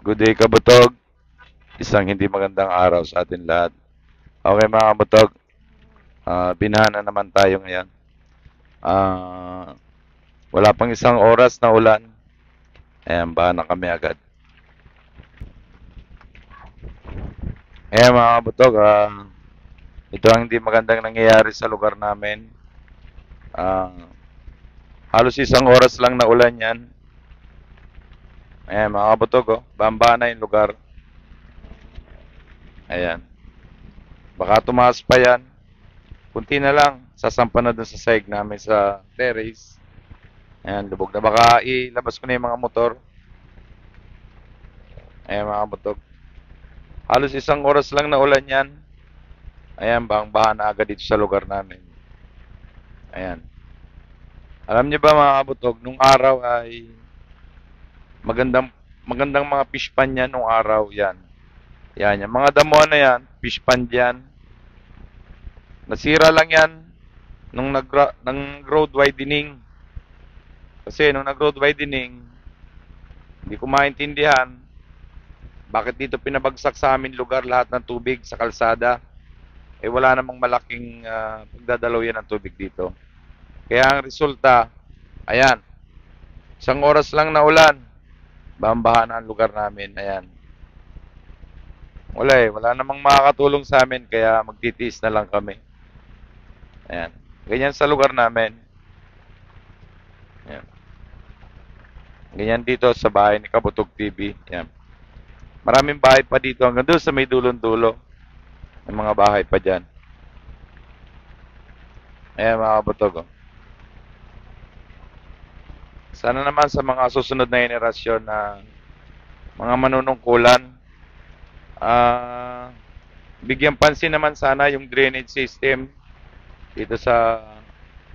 Good day, Kabutog. Isang hindi magandang araw sa atin lahat. Okay, mga Kabutog. Binahan na naman tayo ngayon. Wala pang isang oras na ulan. Ayan, bahan na kami agad. Ayan, mga Kabutog. Ito ang hindi magandang nangyayari sa lugar namin. Halos isang oras lang na ulan yan. Ayan, mga Kabutog. Oh, bamba na yung lugar. Ayan. Baka tumaas pa yan. Kunti na lang. Sasampa na dun sa sahig namin sa terrace. Ayan, lubog na. Baka ilabas ko na yung mga motor. Ayan, mga kabutog. Halos isang oras lang na ulan yan. Ayan, bang-baha na agad dito sa lugar namin. Ayan. Alam niyo ba, mga kabutog, nung araw ay magandang mga fish pan yan nung araw. Yan. Yan, yung mga damo na yan, fish pan yan. Nasira lang yan nung nag-road widening. Kasi nung nag-road widening, hindi ko maintindihan bakit dito pinabagsak sa amin lugar lahat ng tubig sa kalsada. Eh wala namang malaking pagdadalaw yan ng tubig dito. Kaya ang resulta, ayan, isang oras lang na ulan, bambahan na ang lugar namin. Ayan. Wala namang makakatulong sa amin kaya magtitiis na lang kami. Ayan. Ganyan sa lugar namin. Ayan. Ganyan dito sa bahay ni Kabutog TV. Ayan. Maraming bahay pa dito hanggang doon sa may dulong-dulo. May mga bahay pa dyan. Ayan, mga Kabutog. Oh. Sana naman sa mga susunod na henerasyon na mga manunungkulan, bigyan pansin naman sana yung drainage system dito sa,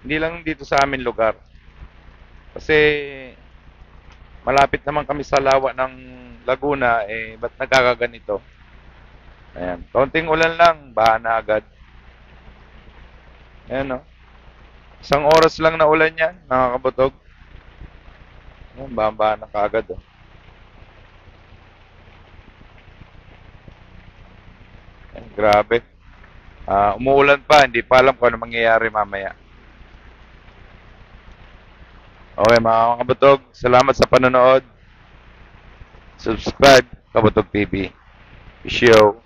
hindi lang dito sa amin lugar. Kasi malapit naman kami sa lawa ng Laguna, eh, ba't nagkakaganito? Ayan, kaunting ulan lang, baha na agad. Ayan, no? Isang oras lang na ulan yan, nakakabutog. Ayan, baha na kaagad, oh. Ayan, grabe. Umuulan pa, hindi pa alam kung ano mangyayari mamaya. Okay, mga kabutog, salamat sa panonood. Subscribe, Kabutog TV. Show.